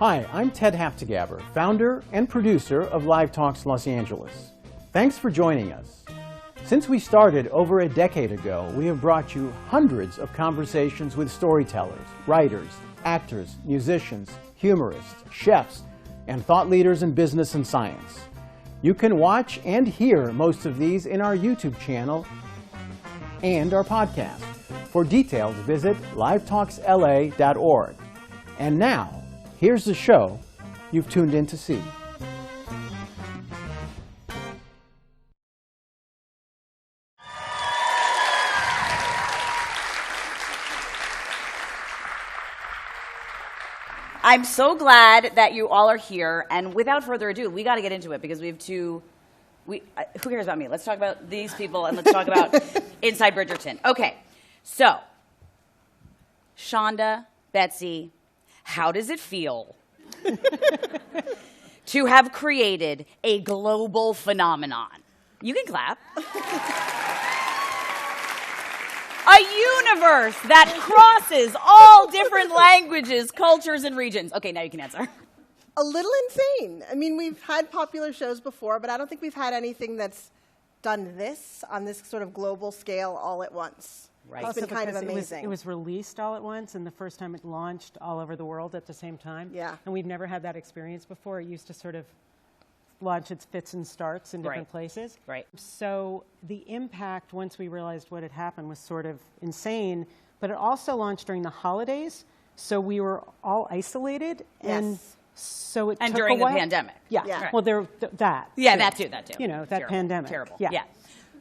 Hi, I'm Ted Haftegabber, founder and producer of Live Talks Los Angeles. Thanks for joining us. Since we started over a decade ago, we have brought you hundreds of conversations with storytellers, writers, actors, musicians, humorists, chefs, and thought leaders in business and science. You can watch and hear most of these in our YouTube channel and our podcast. For details, visit livetalksla.org. And now, here's the show you've tuned in to see. I'm so glad that you all are here, and without further ado, we got to get into it because we have two. Who cares about me? Let's talk about these people, and let's talk about Inside Bridgerton. Okay, so Shonda, Betsy, how does it feel to have created a global phenomenon? You can clap. A universe that crosses all different languages, cultures, and regions. Okay, now you can answer. A little insane. I mean, we've had popular shows before, but I don't think we've had anything that's done this on this sort of global scale all at once. Right. It's been kind of amazing. It was released all at once, and the first time it launched all over the world at the same time. Yeah. And we've never had that experience before. It used to sort of launch its fits and starts in different places. Right. So the impact, once we realized what had happened, was sort of insane. But it also launched during the holidays, so we were all isolated. And Yes. so it And took during a while. the pandemic. Yeah. Yeah. Well, that. Yeah, too. that too. You know, that Terrible. pandemic. Terrible. Yeah. Yeah.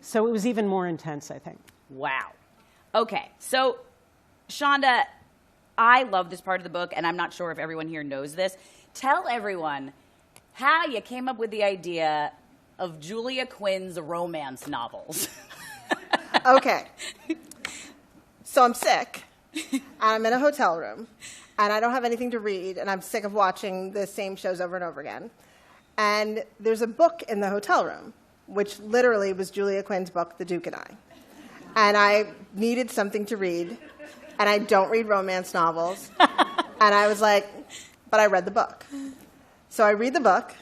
So it was even more intense, I think. Wow. Okay, so Shonda, I love this part of the book, and I'm not sure if everyone here knows this. Tell everyone how you came up with the idea of Julia Quinn's romance novels. Okay. So I'm sick, and I'm in a hotel room, and I don't have anything to read, and I'm sick of watching the same shows over and over again. And there's a book in the hotel room, which literally was Julia Quinn's book, The Duke and I. And I needed something to read, and I don't read romance novels. And I was like, but I read the book. So I read the book.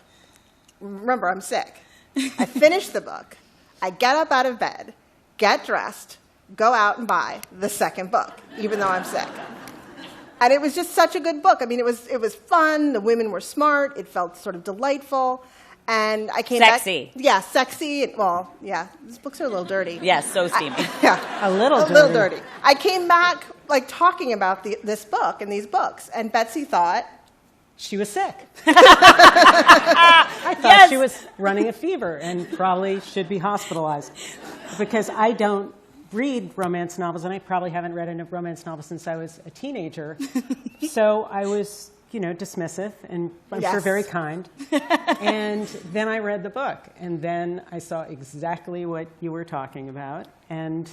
Remember, I'm sick. I finish the book. I get up out of bed, get dressed, go out and buy the second book, even though I'm sick. And it was just such a good book. I mean, it was fun. The women were smart. It felt sort of delightful. And I came Sexy. back. Yeah, sexy. Well, yeah, these books are a little dirty. Yes, so steamy. Yeah. A little dirty. I came back, like, talking about this book and these books, and Betsy thought she was sick. I thought she was running a fever and probably should be hospitalized because I don't read romance novels, and I probably haven't read a romance novel since I was a teenager. So I was, dismissive and I'm sure very kind. And then I read the book, and then I saw exactly what you were talking about, and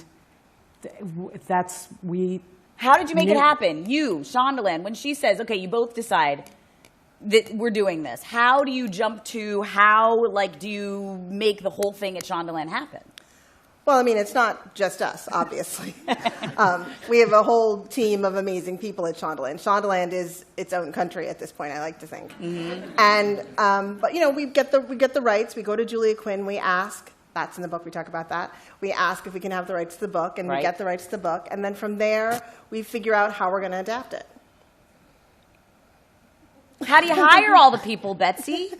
How did you make it happen? You, Shondaland, when she says, okay, you both decide that we're doing this, how do you jump to, do you make the whole thing at Shondaland happen? Well, I mean, it's not just us, obviously. We have a whole team of amazing people at Shondaland. Shondaland is its own country at this point, I like to think. Mm-hmm. And but we get the rights. We go to Julia Quinn. We ask. That's in the book. We talk about that. We ask if we can have the rights to the book, and we get the rights to the book. And then from there, we figure out how we're going to adapt it. How do you hire all the people, Betsy?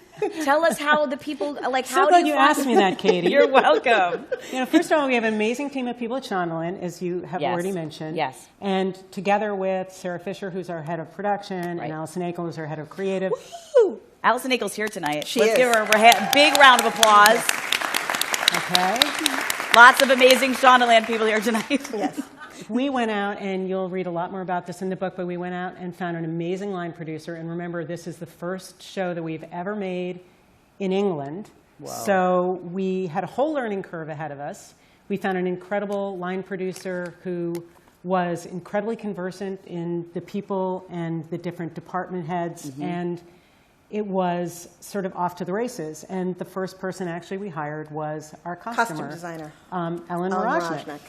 Tell us how the people, how do you asked me that, Katie. You're welcome. First of all, we have an amazing team of people at Shondaland, as you have already mentioned. Yes. And together with Sarah Fisher, who's our head of production, and Allison Akel, who's our head of creative. Woo! Allison Akel's here tonight. Let's give her a big round of applause. Okay. Lots of amazing Shondaland people here tonight. Yes. We went out, and you'll read a lot more about this in the book, but we went out and found an amazing line producer. And remember, this is the first show that we've ever made in England. Wow. So we had a whole learning curve ahead of us. We found an incredible line producer who was incredibly conversant in the people and the different department heads, and it was sort of off to the races. And the first person actually we hired was our Costume designer. Ellen Moroznik.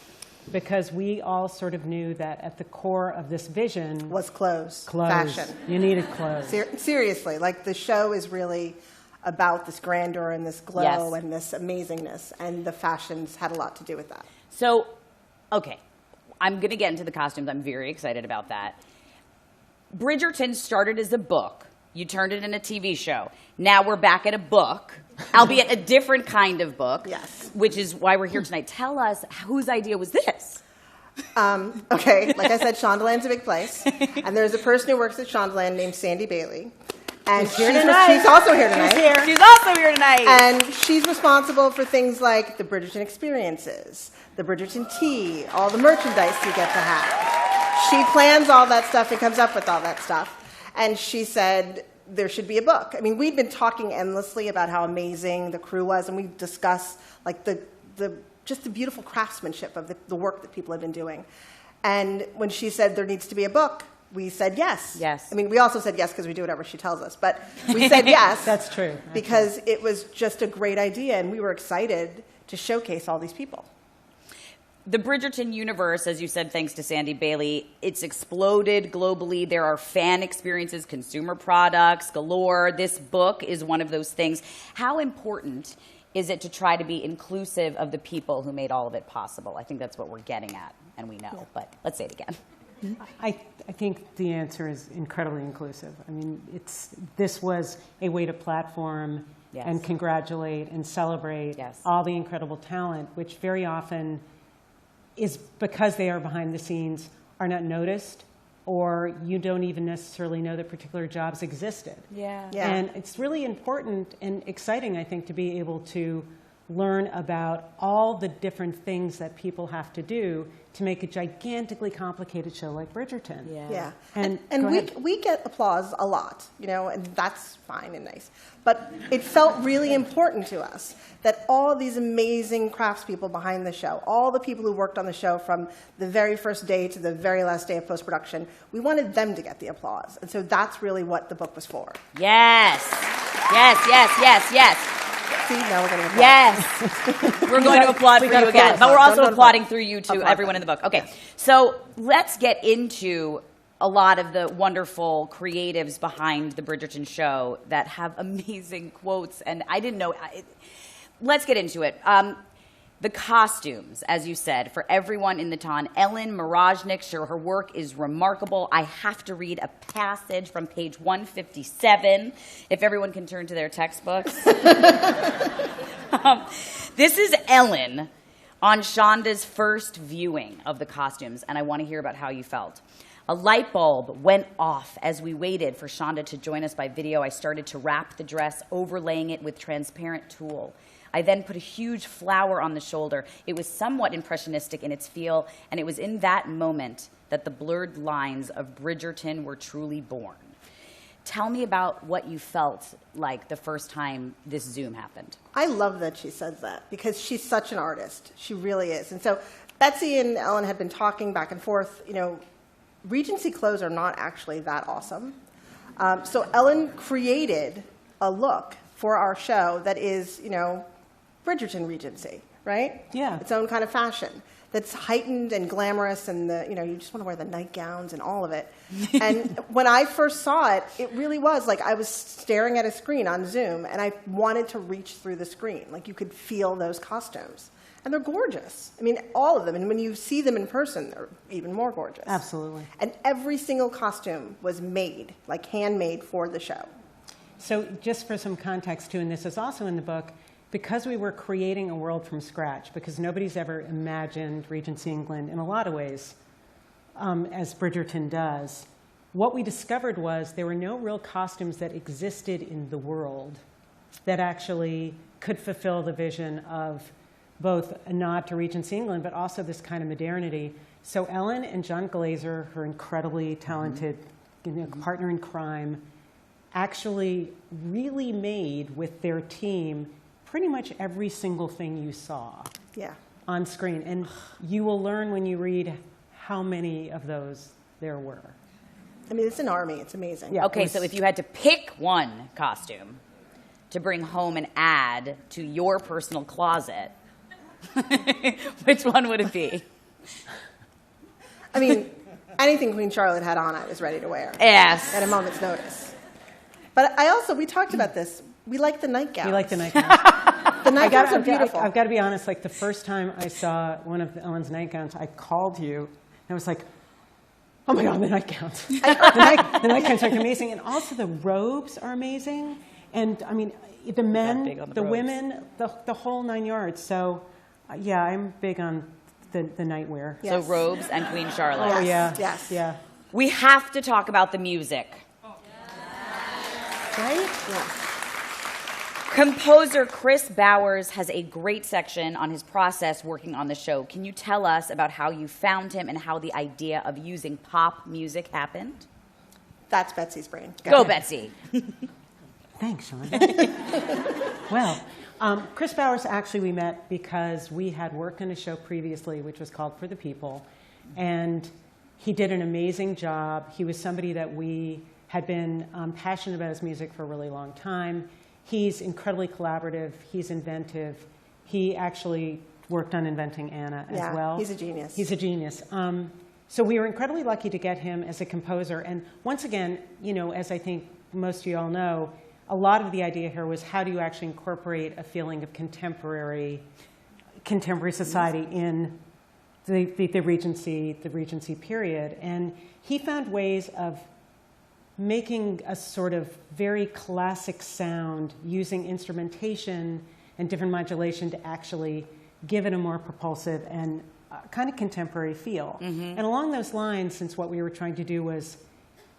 Because we all sort of knew that at the core of this vision was clothes. Fashion. You needed clothes. Seriously, like the show is really about this grandeur and this glow and this amazingness, and the fashions had a lot to do with that. So, okay, I'm going to get into the costumes. I'm very excited about that. Bridgerton started as a book. You turned it into a TV show. Now we're back at a book, albeit a different kind of book. Yes. Which is why we're here tonight. Tell us, whose idea was this? Okay, like I said, Shondaland's a big place. And there's a person who works at Shondaland named Sandy Bailey. And she's also here tonight. She's also here tonight. And she's responsible for things like the Bridgerton experiences, the Bridgerton tea, all the merchandise you get to have. She plans all that stuff and comes up with all that stuff. And she said there should be a book. I mean, we'd been talking endlessly about how amazing the crew was, and we discussed like just the beautiful craftsmanship of the work that people had been doing. And when she said there needs to be a book, we said yes. Yes. I mean, we also said yes because we do whatever she tells us, but we said yes. That's true. Because it was just a great idea, and we were excited to showcase all these people. The Bridgerton universe, as you said, thanks to Sandy Bailey, it's exploded globally. There are fan experiences, consumer products galore. This book is one of those things. How important is it to try to be inclusive of the people who made all of it possible? I think that's what we're getting at, and we know, but let's say it again. I think the answer is incredibly inclusive. I mean, this was a way to platform and congratulate and celebrate all the incredible talent, which very often is because they are behind the scenes, are not noticed, or you don't even necessarily know that particular jobs existed. Yeah. And it's really important and exciting, I think, to be able to learn about all the different things that people have to do to make a gigantically complicated show like Bridgerton. Yeah. And we get applause a lot, you know, and that's fine and nice. But it felt really important to us that all these amazing craftspeople behind the show, all the people who worked on the show from the very first day to the very last day of post-production, we wanted them to get the applause. And so that's really what the book was for. Yes. See, now we're going to applaud. Yes. We're going to applaud for you again. But we're also applauding through you to everyone in the book. Okay. Yes. So let's get into a lot of the wonderful creatives behind the Bridgerton show that have amazing quotes. And I didn't know. Let's get into it. The costumes, as you said, for everyone in the ton. Ellen Moroznik, sure, her work is remarkable. I have to read a passage from page 157, if everyone can turn to their textbooks. This is Ellen on Shonda's first viewing of the costumes, and I want to hear about how you felt. A light bulb went off as we waited for Shonda to join us by video. I started to wrap the dress, overlaying it with transparent tulle. I then put a huge flower on the shoulder. It was somewhat impressionistic in its feel, and it was in that moment that the blurred lines of Bridgerton were truly born. Tell me about what you felt like the first time this Zoom happened. I love that she says that because she's such an artist. She really is. And so Betsy and Ellen had been talking back and forth. You know, Regency clothes are not actually that awesome. So Ellen created a look for our show that is, you know, Bridgerton Regency, right? Yeah. Its own kind of fashion that's heightened and glamorous, and you just want to wear the nightgowns and all of it. And when I first saw it, it really was like I was staring at a screen on Zoom, and I wanted to reach through the screen. Like you could feel those costumes. And they're gorgeous. I mean, all of them. And when you see them in person, they're even more gorgeous. Absolutely. And every single costume was made, like handmade for the show. So just for some context, too, and this is also in the book, because we were creating a world from scratch, because nobody's ever imagined Regency England in a lot of ways, as Bridgerton does, what we discovered was there were no real costumes that existed in the world that actually could fulfill the vision of both a nod to Regency England, but also this kind of modernity. So Ellen and John Glazer, her incredibly talented partner in crime, actually really made with their team pretty much every single thing you saw on screen. And you will learn when you read how many of those there were. I mean, it's an army. It's amazing. Yeah. Okay, so if you had to pick one costume to bring home and add to your personal closet, which one would it be? I mean, anything Queen Charlotte had on, I was ready to wear. Yes. At a moment's notice. But we talked about this. We like the nightgowns. We like the nightgowns. The nightgowns are beautiful. I've got to be honest, like the first time I saw one of Ellen's nightgowns, I called you, and I was like, oh my God, the nightgowns. The nightgowns are amazing. And also the robes are amazing. And I mean, the men, the women, the whole 9 yards. So yeah, I'm big on the nightwear. Yes. So robes and Queen Charlotte. Oh yeah. Yes. Yeah. We have to talk about the music. Right? Yeah. Composer Chris Bowers has a great section on his process working on the show. Can you tell us about how you found him and how the idea of using pop music happened? That's Betsy's brain. Go, Betsy. Thanks, Shonda. Well, Chris Bowers, actually we met because we had worked on a show previously which was called For the People, and he did an amazing job. He was somebody that we had been passionate about his music for a really long time. He's incredibly collaborative. He's inventive. He actually worked on inventing Anna as well. He's a genius. He's a genius. So we were incredibly lucky to get him as a composer. And once again, you know, as I think most of you all know, a lot of the idea here was how do you actually incorporate a feeling of contemporary society in the Regency period. And he found ways of making a sort of very classic sound using instrumentation and different modulation to actually give it a more propulsive and kind of contemporary feel. And along those lines, since what we were trying to do was,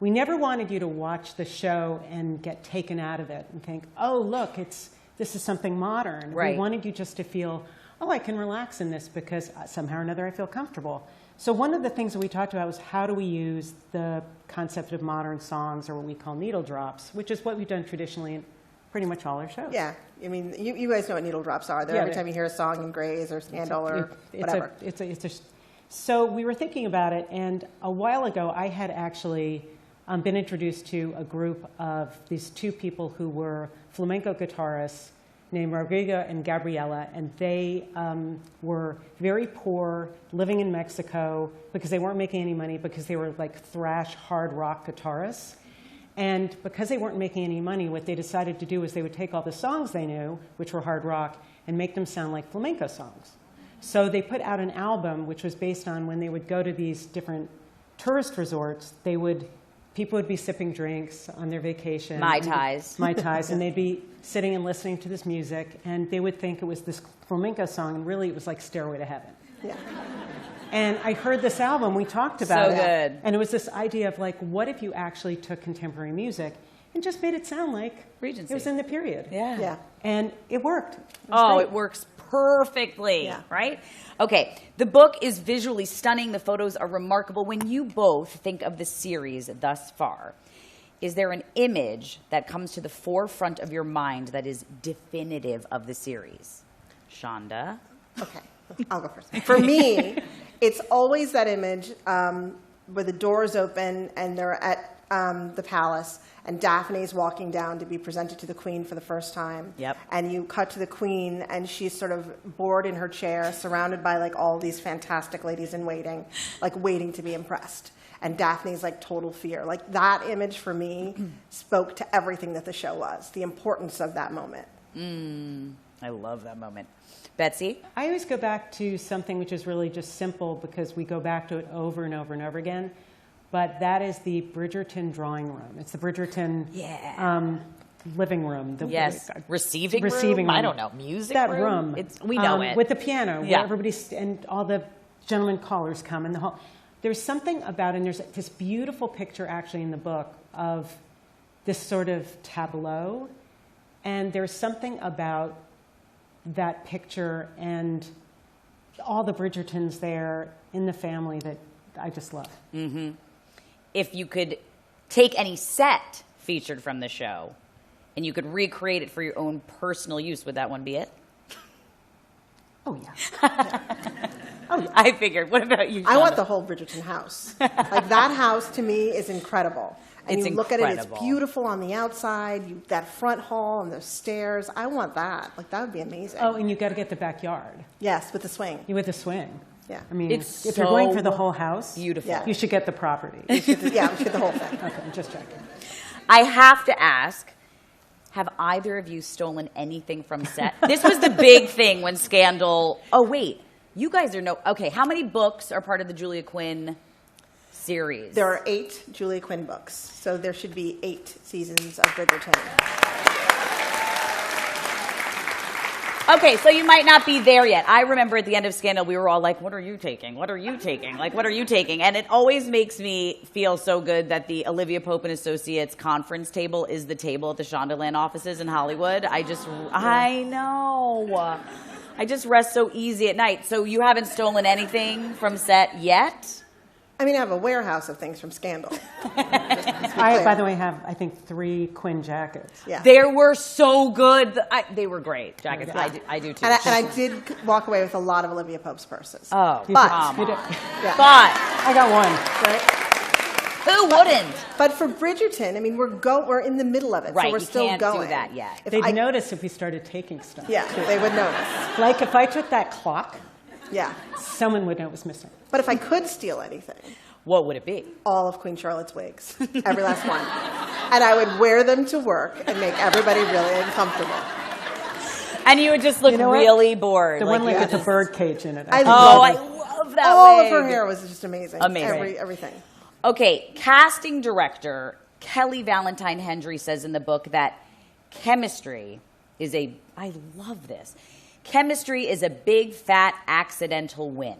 we never wanted you to watch the show and get taken out of it and think, oh, look, this is something modern. Right. We wanted you just to feel, oh, I can relax in this because somehow or another I feel comfortable. So one of the things that we talked about was how do we use the concept of modern songs, or what we call needle drops, which is what we've done traditionally in pretty much all our shows. Yeah. I mean, you guys know what needle drops are. They're every time you hear a song in Grey's or Scandal or whatever. So we were thinking about it, and a while ago I had actually been introduced to a group of these two people who were flamenco guitarists named Rodrigo and Gabriela, and they were very poor, living in Mexico because they weren't making any money, because they were like thrash, hard rock guitarists. And because they weren't making any money, what they decided to do was they would take all the songs they knew, which were hard rock, and make them sound like flamenco songs. So they put out an album which was based on when they would go to these different tourist resorts, people would be sipping drinks on their vacation. Mai Tais. Mai Tais, and they'd be sitting and listening to this music, and they would think it was this flamenco song, and really it was like Stairway to Heaven. Yeah. And I heard this album, we talked about it. So good. And it was this idea of like, what if you actually took contemporary music and just made it sound like Regency. It was in the period. Yeah. Yeah. And it worked. It works perfectly, right? Okay, the book is visually stunning. The photos are remarkable. When you both think of the series thus far, is there an image that comes to the forefront of your mind that is definitive of the series? Shonda? Okay, I'll go first. For me, it's always that image where the doors open and they're at the palace, and Daphne's walking down to be presented to the queen for the first time. Yep. And you cut to the queen, and she's sort of bored in her chair, surrounded by like all these fantastic ladies in waiting, like waiting to be impressed. And Daphne's like total fear. Like that image for me spoke to everything that the show was, the importance of that moment. I love that moment. Betsy? I always go back to something which is really just simple because we go back to it over and over and over again. But that is the Bridgerton drawing room. It's the Bridgerton living room. Receiving room. I don't know. Music that room? We know it. With the piano, where everybody's, and all the gentlemen callers come. And the whole, there's something about it, and there's this beautiful picture actually in the book of this sort of tableau. And there's something about that picture and all the Bridgertons there in the family that I just love. Mm-hmm. If you could take any set featured from the show and you could recreate it for your own personal use, would that one be it? Oh, yeah. Oh, I figured. What about you, I Shonda? want the whole Bridgerton house. Like, that house, to me, is incredible. And It's you look at it, it's incredible. beautiful on the outside, that front hall and those stairs. I want that. Like, that would be amazing. Oh, and you've got to get the backyard. Yes, with the swing. With the swing. Yeah. I mean, It's if you're going for the so whole house, beautiful. Yeah. you should get the property. Yeah, we should get the whole thing. Okay, I'm just checking. I have to ask, have either of you stolen anything from set? This was the big thing when Scandal... Oh, wait. You guys are no... Okay, how many books are part of the Julia Quinn series? There are 8 Julia Quinn books, so there should be 8 seasons of Bridgerton. Okay, so you might not be there yet. I remember at the end of Scandal, we were all like, what are you taking? What are you taking? Like, what are you taking? And it always makes me feel so good that the Olivia Pope and Associates conference table is the table at the Shondaland offices in Hollywood. I know. I just rest so easy at night. So you haven't stolen anything from set yet? I mean, I have a warehouse of things from Scandal. I, by the way, have, I think, 3 Quinn jackets. Yeah. They were so good. They were great jackets. Yeah. I do too. And I did walk away with a lot of Olivia Pope's purses. Oh, You But- did. You did. Yeah. but I got one. Right? who wouldn't? But for Bridgerton, I mean, we're in the middle of it, Right, so we're you still can't do going. that yet. If They'd I- notice if we started taking stuff. Yeah, they would notice. Like if I took that clock, Yeah. someone would know it was missing. But if I could steal anything, What would it be? all of Queen Charlotte's wigs, every last one. And I would wear them to work and make everybody really uncomfortable. And you would just look You know what? really bored. The one like you with the just- bird cage in it. I Oh, love I it. love that All wig. of her hair was just amazing. Amazing. Everything. Okay, casting director Kelly Valentine Hendry says in the book that chemistry is I love this. Chemistry is a big, fat, accidental win.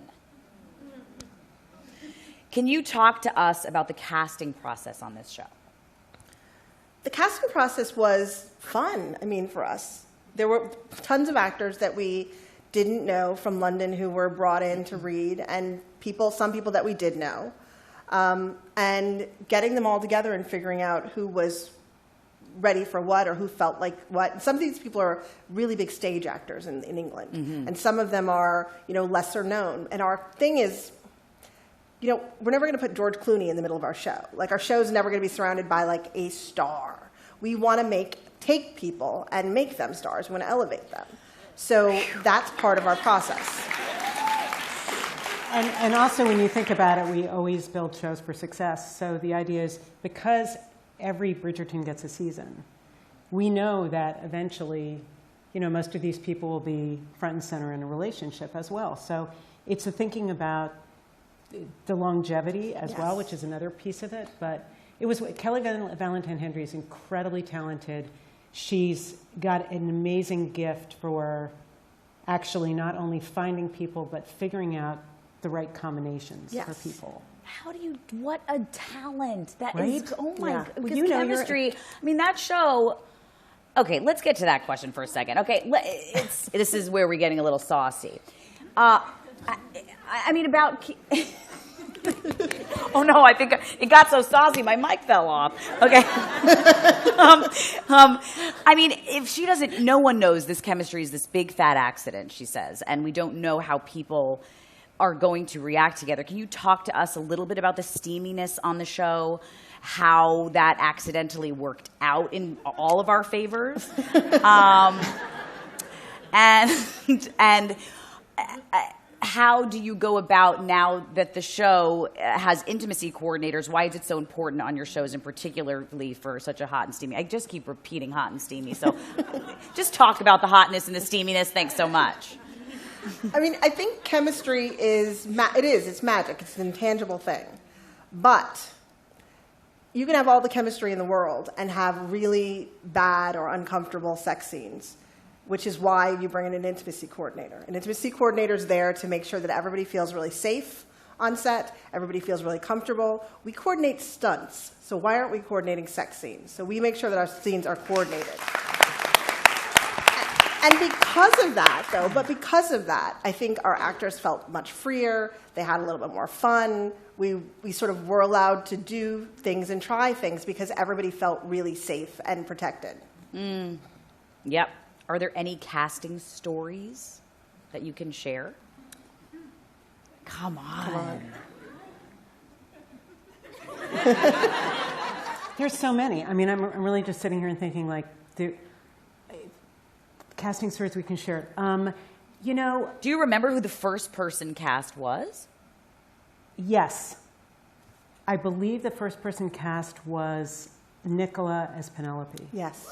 Can you talk to us about the casting process on this show? The casting process was fun, I mean, for us. There were tons of actors that we didn't know from London who were brought in to read, and some people that we did know. And getting them all together and figuring out who was ready for what or who felt like what. And some of these people are really big stage actors in England, and some of them are, lesser known. And our thing is, we're never going to put George Clooney in the middle of our show. Like, our show's never going to be surrounded by, like, a star. We want to take people and make them stars. We want to elevate them. So that's part of our process. And also, when you think about it, we always build shows for success. So the idea is, because every Bridgerton gets a season, we know that eventually, most of these people will be front and center in a relationship as well. So it's thinking about the longevity as Yes. well, which is another piece of it. But it was Kelly Valentine Hendry is incredibly talented. She's got an amazing gift for actually not only finding people, but figuring out the right combinations for Yes. people. What a talent. That is, Right? oh my, Yeah. because Well, you're- chemistry, I mean, that show, okay, let's get to that question for a second. Okay, this is where we're getting a little saucy. I mean, about, oh no, I think it got so saucy, my mic fell off. Okay. I mean, if she doesn't, no one knows this chemistry is this big fat accident, she says, and we don't know how people are going to react together. Can you talk to us a little bit about the steaminess on the show, how that accidentally worked out in all of our favors, and how do you go about now that the show has intimacy coordinators? Why is it so important on your shows, and particularly for such a hot and steamy? I just keep repeating hot and steamy, so just talk about the hotness and the steaminess. Thanks so much. I mean, I think chemistry it's magic. It's an intangible thing. But you can have all the chemistry in the world and have really bad or uncomfortable sex scenes, which is why you bring in an intimacy coordinator. An intimacy coordinator is there to make sure that everybody feels really safe on set, everybody feels really comfortable. We coordinate stunts, so why aren't we coordinating sex scenes? So we make sure that our scenes are coordinated. And because of that, I think our actors felt much freer. They had a little bit more fun. We sort of were allowed to do things and try things because everybody felt really safe and protected. Yep. Are there any casting stories that you can share? Come on. There's so many. I mean, I'm really just sitting here and thinking, like, casting stories we can share. You know... Do you remember who the first person cast was? Yes. I believe the first person cast was Nicola as Penelope. Yes.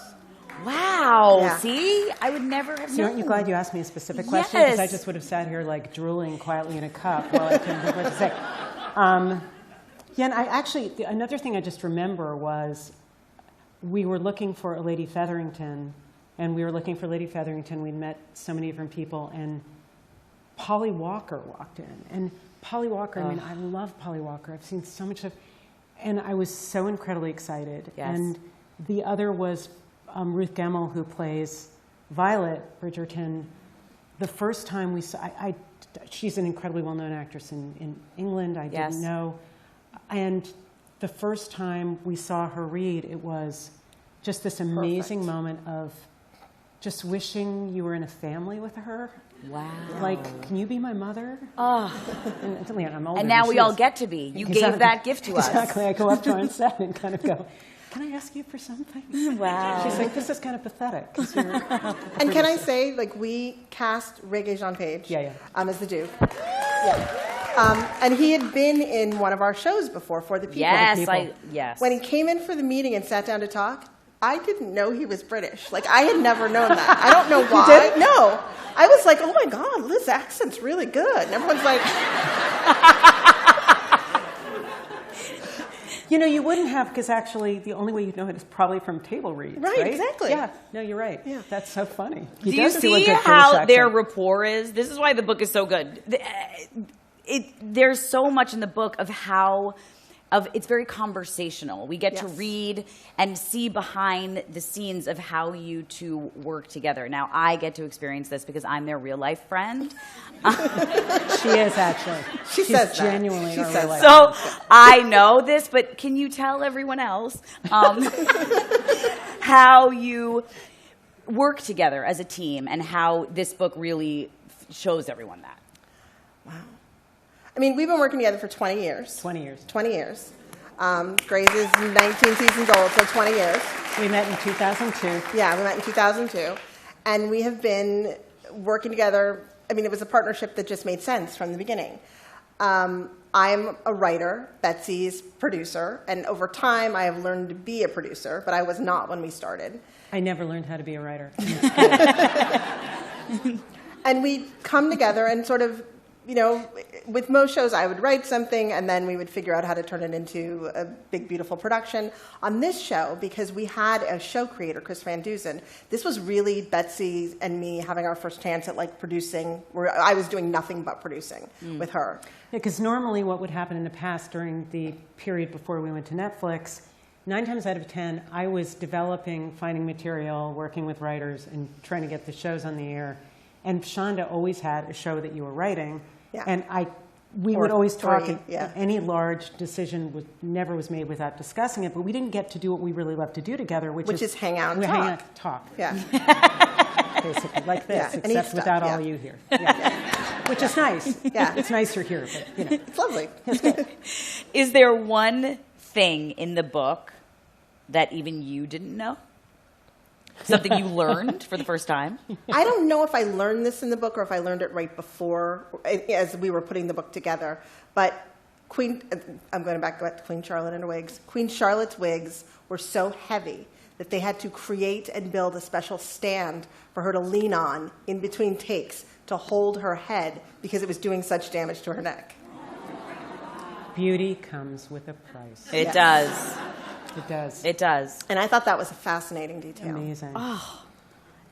Wow. Yeah. See? I would never have known. Aren't you glad you asked me a specific question? Because I Yes. just would have sat here, like, drooling quietly in a cup while I couldn't think what to say. Yeah, and I actually, another thing I just remember was we were looking for a Lady Featherington, and we were looking for Lady Featherington. We'd met so many different people, and Polly Walker walked in. And Polly Walker, I mean, I love Polly Walker. I've seen so much of, and I was so incredibly excited. Yes. And the other was Ruth Gemmell, who plays Violet Bridgerton. The first time we saw, she's an incredibly well-known actress in England. I Yes. didn't know. And the first time we saw her read, it was just this amazing Perfect. moment of just wishing you were in a family with her. Wow. Like, can you be my mother? Oh. And I'm older And now than we she all is. get to be. You Exactly. gave that gift to us. Exactly. I go up to her on set and kind of go, can I ask you for something? Wow. She's like, this is kind of pathetic. 'Cause you're And can I say, like, we cast Regé Jean Page as the Duke. Yeah. And he had been in one of our shows before, For the People. Yes, yes. When he came in for the meeting and sat down to talk, I didn't know he was British. Like, I had never known that. I don't know why. didn't? No. I was like, oh my God, Liz's accent's really good. And everyone's like... You know, you wouldn't have, because actually the only way you'd know it is probably from table reads, Right, right? exactly. Yeah, no, you're right. Yeah. That's so funny. Do you does do a see good how British their accent. rapport is? This is why the book is so good. There's so much in the book of how... it's very conversational. We get to Yes. read and see behind the scenes of how you two work together. Now, I get to experience this because I'm their real life friend. She is, actually. She She's says that. genuinely She our says real life. So I know this, but can you tell everyone else how you work together as a team and how this book really shows everyone that? Wow. I mean, we've been working together for 20 years. 20 years. 20 years. Grace is 19 seasons old, so 20 years. We met in 2002. Yeah, we met in 2002. And we have been working together. I mean, it was a partnership that just made sense from the beginning. I'm a writer, Betsy's producer, and over time I have learned to be a producer, but I was not when we started. I never learned how to be a writer. And we'd come together and sort of, you know, with most shows, I would write something, and then we would figure out how to turn it into a big, beautiful production. On this show, because we had a show creator, Chris Van Dusen, this was really Betsy and me having our first chance at, like, producing, where I was doing nothing but producing with her. Because normally what would happen in the past during the period before we went to Netflix, 9 times out of 10, I was developing, finding material, working with writers, and trying to get the shows on the air. And Shonda always had a show that you were writing. Yeah. And we Or would always talk. three, yeah. Any large decision never was made without discussing it. But we didn't get to do what we really love to do together, which is hang out and we talk. hang out and talk. Yeah. Basically, like this, Yeah, and eat except stuff, without yeah. all you here. Yeah. Which is nice. Yeah. It's nicer here, but you know. It's lovely. Is there one thing in the book that even you didn't know? Something you learned for the first time? I don't know if I learned this in the book or if I learned it right before, as we were putting the book together. But I'm going back to Queen Charlotte and her wigs. Queen Charlotte's wigs were so heavy that they had to create and build a special stand for her to lean on in between takes to hold her head because it was doing such damage to her neck. Beauty comes with a price. It Yes. does. It does. It does. And I thought that was a fascinating detail. Amazing. Oh,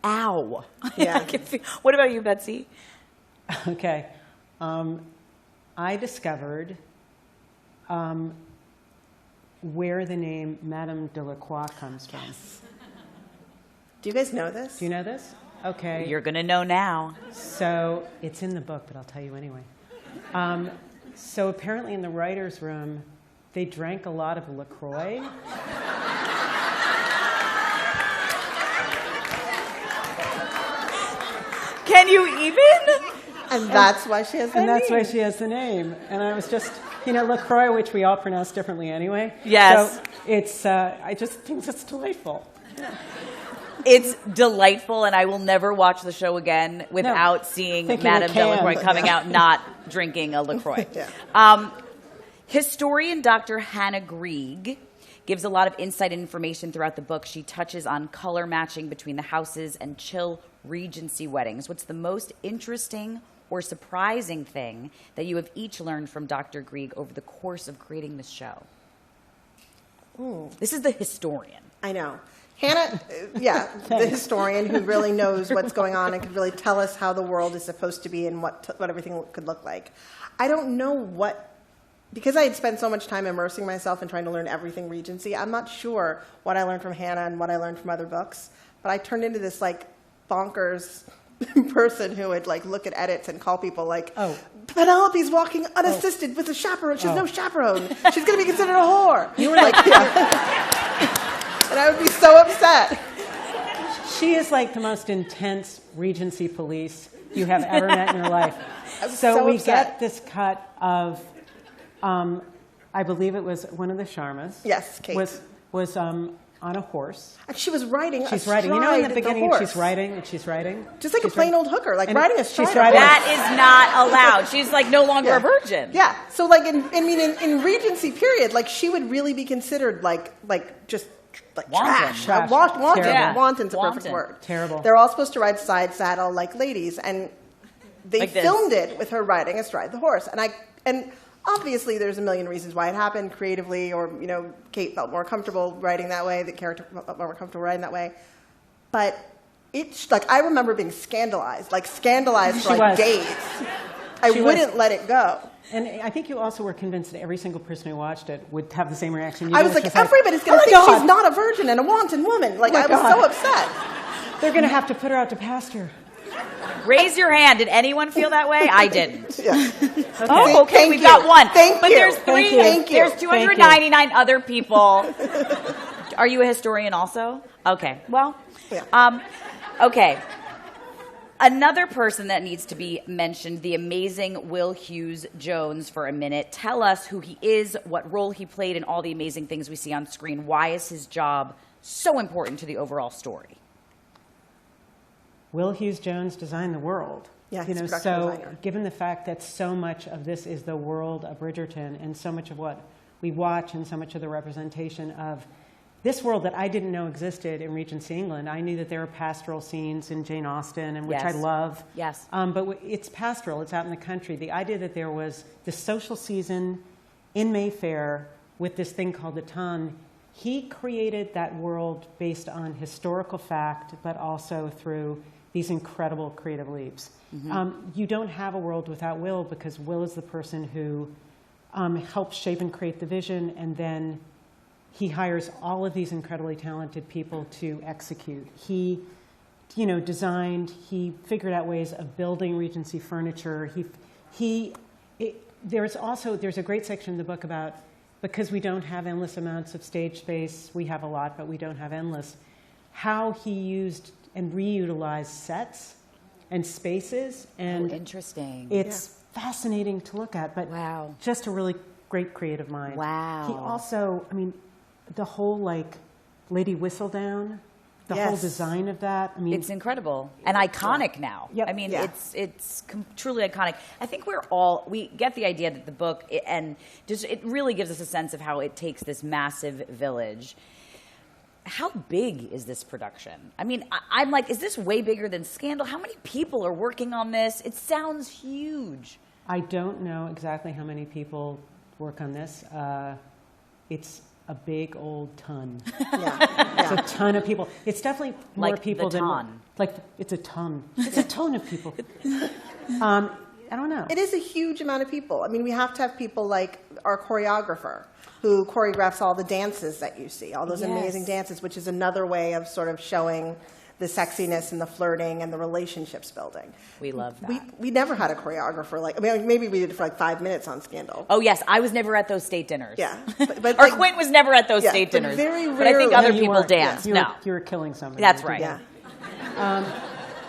ow. Yeah. I can feel. What about you, Betsy? Okay. I discovered where the name Madame Delacroix comes from. Do you guys know this? Do you know this? Okay. You're going to know now. So it's in the book, but I'll tell you anyway. So apparently in the writer's room, they drank a lot of LaCroix. Can you even? And that's why she has that And that's name. why she has the name. And I was just, LaCroix, which we all pronounce differently anyway. Yes. So it's, I just think it's delightful. It's delightful, and I will never watch the show again without seeing Thinking Madame it can. Delacroix coming out not drinking a LaCroix. Yeah. Historian Dr. Hannah Grieg gives a lot of insight and information throughout the book. She touches on color matching between the houses and chill Regency weddings. What's the most interesting or surprising thing that you have each learned from Dr. Grieg over the course of creating this show? Ooh. This is the historian. I know. Hannah, the historian who really knows what's going on and can really tell us how the world is supposed to be and what everything could look like. I don't know because I had spent so much time immersing myself and trying to learn everything Regency, I'm not sure what I learned from Hannah and what I learned from other books, but I turned into this bonkers person who would look at edits and call people Penelope's walking unassisted with a chaperone. She has no chaperone. She's going to be considered a whore. You were and I would be so upset. She is the most intense Regency police you have ever met in your life. So we upset. get this cut of, I believe it was one of the Sharmas. Yes, Kate. Was on a horse. And she was riding She's astride riding. In the beginning, horse. she's riding. Just like a plain old hooker, riding astride she's a riding. horse. That is not allowed. She's no longer a virgin. Yeah. So in Regency period, she would really be considered just Wanton. trash. Trash. Wanton. Terrible. Wanton's a perfect Wanton. word. Terrible. They're all supposed to ride side saddle like ladies, and they Like this. filmed it with her riding astride the horse. And obviously there's a million reasons why it happened creatively, or Kate felt more comfortable writing that way. The character felt more comfortable writing that way. But it's I remember being scandalized for She was. days. I wouldn't let it go. And I think you also were convinced that every single person who watched it would have the same reaction. I was everybody's going to think she's not a virgin and a wanton woman. I was so upset. They're going to have to put her out to pasture. Raise your hand. Did anyone feel that way? I didn't. Yeah. Oh, okay. Thank We've you. got one. Thank but you. there's Thank three. you. Thank you. There's 299 other people. Are you a historian also? Okay. Well. Yeah. Okay. Another person that needs to be mentioned, the amazing Will Hughes Jones, for a minute. Tell us who he is, what role he played in all the amazing things we see on screen. Why is his job so important to the overall story? Will Hughes Jones designed the world. Yeah, he's a production so designer. given the fact that so much of this is the world of Bridgerton, and so much of what we watch and so much of the representation of this world that I didn't know existed in Regency England. I knew that there were pastoral scenes in Jane Austen, and which I Yes. love. Yes. But it's pastoral. It's out in the country. The idea that there was this social season in Mayfair with this thing called the Ton, he created that world based on historical fact, but also through these incredible creative leaps. You don't have a world without Will, because Will is the person who helps shape and create the vision, and then he hires all of these incredibly talented people to execute. He, designed. He figured out ways of building Regency furniture. There's a great section in the book about, because we don't have endless amounts of stage space, we have a lot, but we don't have endless, how he used and reutilized sets and spaces. And interesting. it's fascinating to look at, but Wow. just a really great creative mind. Wow. He also, the whole Lady Whistledown, the whole design of that. It's incredible and iconic now. Yep. It's truly iconic. I think we get the idea that the book it really gives us a sense of how it takes this massive village. How big is this production? I'm like, is this way bigger than Scandal? How many people are working on this? It sounds huge. I don't know exactly how many people work on this. It's a big old ton. It's a ton of people. It's definitely more Like people the than ton. It's a ton. It's a ton of people. I don't know. It is a huge amount of people. We have to have people like our choreographer, who choreographs all the dances that you see, all those amazing dances, which is another way of sort of showing the sexiness and the flirting and the relationships building. We love that. We never had a choreographer maybe we did it for 5 minutes on Scandal. Oh yes, I was never at those state dinners. Yeah, but or Quint was never at those state but dinners. very but I think rarely- other No, You people weren't. danced. You No, were killing somebody. that's right. Yeah.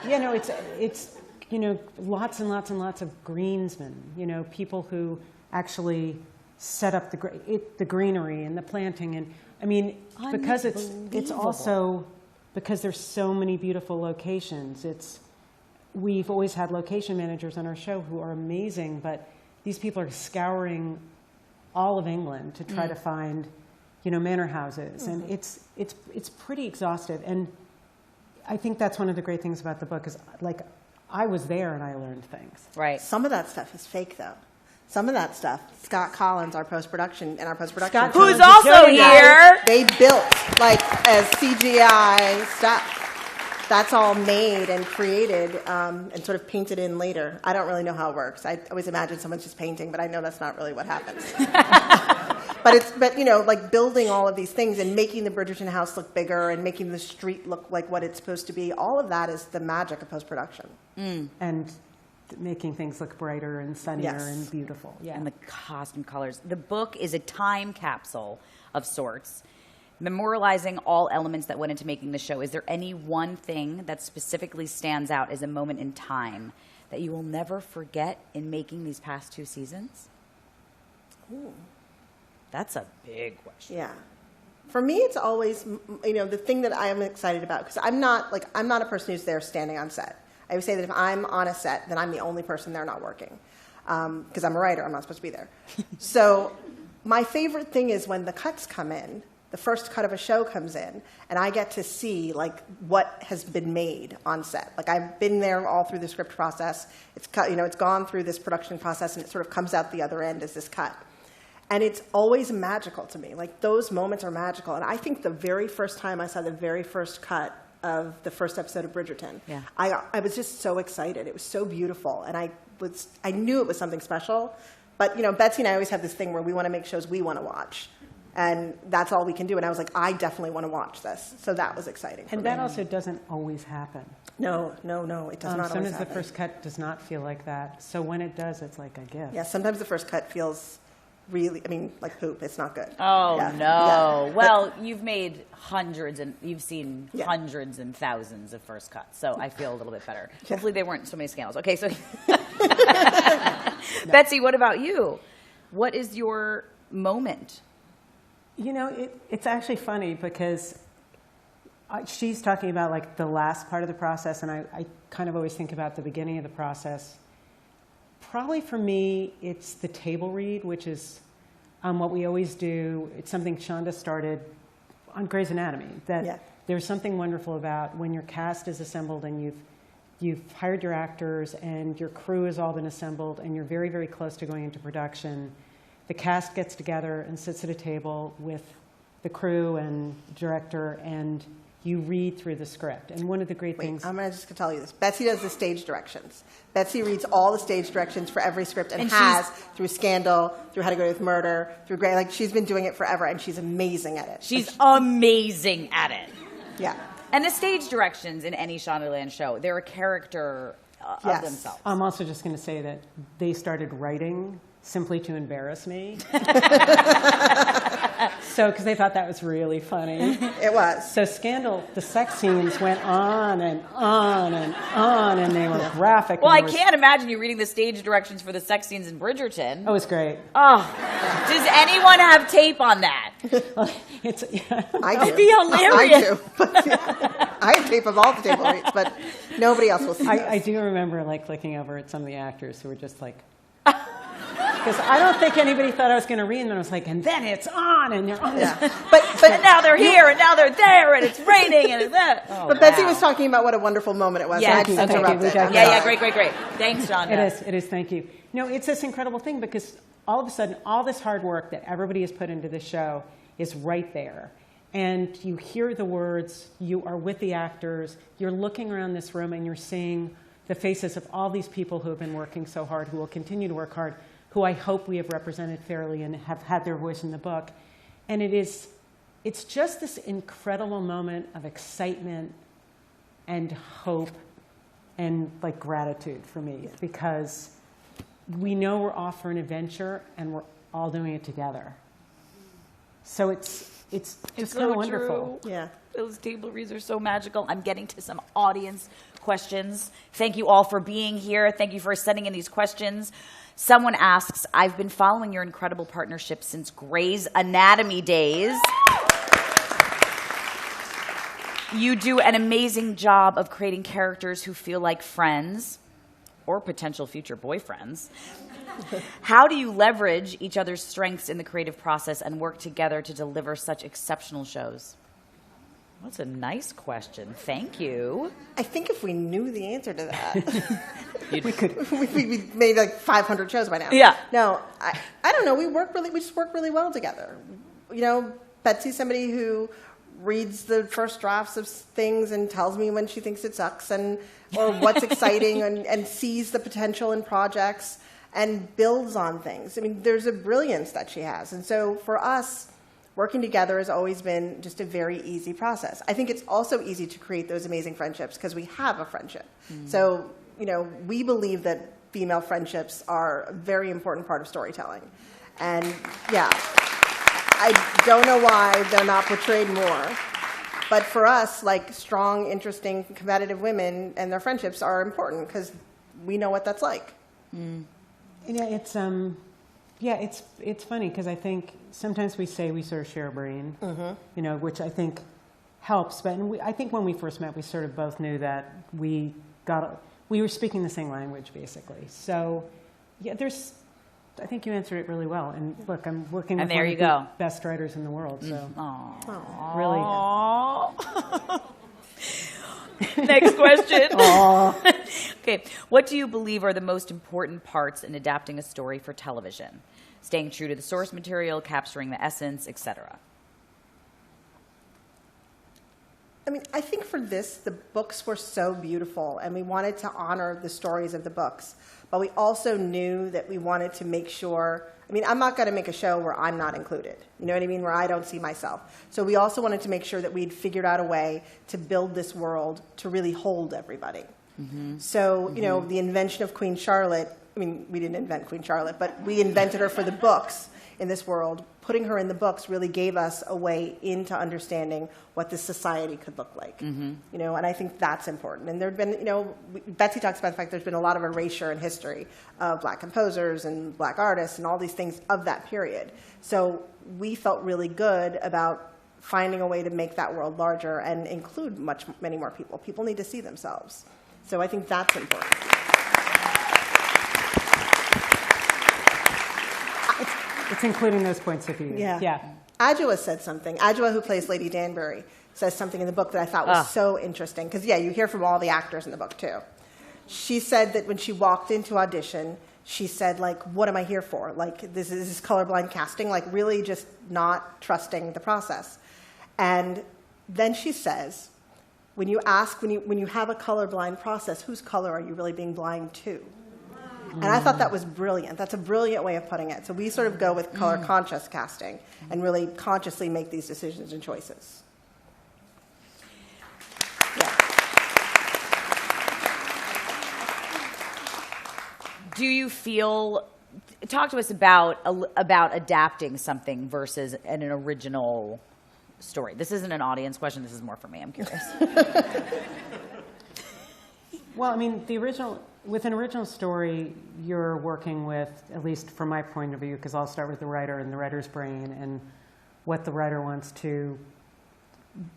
Yeah, no, it's you know, lots and lots and lots of greensmen, you know, people who actually set up the greenery and the planting. And I mean, because it's also, because there's so many beautiful locations, we've always had location managers on our show who are amazing, but these people are scouring all of England to try to find, you know, manor houses. And it's pretty exhaustive. And I think that's one of the great things about the book is, like, I was there and I learned things. Right. Some of that stuff is fake, though. Some of that stuff, Scott Collins, our post-production, who's also here. They built, like, as CGI stuff. That's all made and created and sort of painted in later. I don't really know how it works. I always imagine someone's just painting, but I know that's not really what happens. But you know, like building all of these things and making the Bridgerton house look bigger and making the street look like what it's supposed to be, all of that is the magic of post-production. And making things look brighter and sunnier and beautiful. Yeah. And the costume colors. The book is a time capsule of sorts, memorializing all elements that went into making the show. Is there any one thing that specifically stands out as a moment in time that you will never forget in making these past 2 seasons? Ooh. That's a big question. Yeah. For me, it's always, you know, the thing that I am excited about, because I'm not a person who's there standing on set. I would say that if I'm on a set, then I'm the only person there not working. Because I'm a writer, I'm not supposed to be there. So my favorite thing is when the cuts come in, the first cut of a show comes in, and I get to see, like, what has been made on set. Like, I've been there all through the script process. It's cut, you know, it's gone through this production process, and it sort of comes out the other end as this cut. And it's always magical to me. Like, those moments are magical. And I think the very first time I saw the very first cut of the first episode of Bridgerton, I was just so excited. It was so beautiful, and I knew it was something special. But, you know, Betsy and I always have this thing where we want to make shows we want to watch. And that's all we can do. And I was like, I definitely want to watch this. So that was exciting for me. And that also doesn't always happen. No, it does not always happen. Sometimes the first cut does not feel like that. So when it does, it's like a gift. Yeah, sometimes the first cut feels really, I mean, like poop. It's not good. Oh, yeah. no. Yeah. Well, you've made hundreds and you've seen hundreds and thousands of first cuts. So I feel a little bit better. Yeah. Hopefully there weren't so many scandals. Okay, so Betsy, what about you? What is your moment? You know, it's actually funny because she's talking about, like, the last part of the process, and I kind of always think about the beginning of the process. Probably for me, it's the table read, which is what we always do. It's something Shonda started on Grey's Anatomy, that there's something wonderful about when your cast is assembled and you've hired your actors and your crew has all been assembled and you're very, very close to going into production. The cast gets together and sits at a table with the crew and director, and you read through the script. And one of the great things... I'm just going to tell you this. Betsy does the stage directions. Betsy reads all the stage directions for every script and has through Scandal, through How to Get Away with Murder, through Grey. Like, she's been doing it forever, and she's amazing at it. She's amazing at it. Yeah. And the stage directions in any Shondaland show, they're a character of themselves. I'm also just going to say that they started writing simply to embarrass me. So, because they thought that was really funny. It was. So Scandal, the sex scenes went on and on and on, and they were graphic. Well, I can't imagine you reading the stage directions for the sex scenes in Bridgerton. Oh, it's great. Oh, does anyone have tape on that? It's. I do. That'd be hilarious. I do. But, I have tape of all the table reads, but nobody else will see I do remember, like, looking over at some of the actors who were just like... Because I don't think anybody thought I was going to read, and then I was like, and then it's on, and they're on. Yeah. But now they're here, and now they're there, and it's raining, and it's that. Oh, but Betsy was talking about what a wonderful moment it was. Yes. And I just interrupted. Great. Thanks, Shonda. It is, thank you. No, it's this incredible thing because all of a sudden, all this hard work that everybody has put into this show is right there. And you hear the words, you are with the actors, you're looking around this room, and you're seeing the faces of all these people who have been working so hard, who will continue to work hard, who I hope we have represented fairly and have had their voice in the book. And it's just this incredible moment of excitement and hope and, like, gratitude for me, because we know we're off for an adventure and we're all doing it together. So it's just kind of wonderful. True. Yeah. Those table reads are so magical. I'm getting to some audience questions. Thank you all for being here. Thank you for sending in these questions. Someone asks, I've been following your incredible partnership since Grey's Anatomy days. You do an amazing job of creating characters who feel like friends or potential future boyfriends. How do you leverage each other's strengths in the creative process and work together to deliver such exceptional shows? That's a nice question. Thank you. I think if we knew the answer to that, we'd made like 500 shows by now. Yeah. No, I don't know. We just work really well together. You know, Betsy's somebody who reads the first drafts of things and tells me when she thinks it sucks or what's exciting and sees the potential in projects and builds on things. I mean, there's a brilliance that she has. And so for us, working together has always been just a very easy process. I think it's also easy to create those amazing friendships because we have a friendship. So, you know, we believe that female friendships are a very important part of storytelling. And yeah, I don't know why they're not portrayed more. But for us, like strong, interesting, competitive women and their friendships are important because we know what that's like. Yeah, it's funny because I think sometimes we say we sort of share a brain, you know, which I think helps. But I think when we first met, we sort of both knew that we were speaking the same language, basically. So, yeah, I think you answered it really well. And look, I'm working with one of the best writers in the world, so really. Next question. Okay. What do you believe are the most important parts in adapting a story for television? Staying true to the source material, capturing the essence, etc. I mean, I think for this, the books were so beautiful, and we wanted to honor the stories of the books. But we also knew that we wanted to make sure, I mean, I'm not going to make a show where I'm not included. You know what I mean? Where I don't see myself. So we also wanted to make sure that we'd figured out a way to build this world to really hold everybody. So, you know, the invention of Queen Charlotte, I mean, we didn't invent Queen Charlotte, but we invented her for the books in this world. Putting her in the books really gave us a way into understanding what this society could look like. You know, and I think that's important. And there'd been, you know, Betsy talks about the fact there's been a lot of erasure in history of black composers and black artists and all these things of that period. So we felt really good about finding a way to make that world larger and include many more people. People need to see themselves. So I think that's important. It's including those points of view. Yeah. Adjoa said something. Adjoa, who plays Lady Danbury, says something in the book that I thought was so interesting. Because, yeah, you hear from all the actors in the book, too. She said that when she walked into audition, she said, like, what am I here for? Like, this is colorblind casting, like, really just not trusting the process. And then she says, when you have a colorblind process, whose color are you really being blind to? And I thought that was brilliant. That's a brilliant way of putting it. So we sort of go with color-conscious casting and really consciously make these decisions and choices. Yeah. Do you feel? Talk to us about adapting something versus an original story. This isn't an audience question. This is more for me. I'm curious. Well, I mean, with an original story, you're working with, at least from my point of view, because I'll start with the writer and the writer's brain and what the writer wants to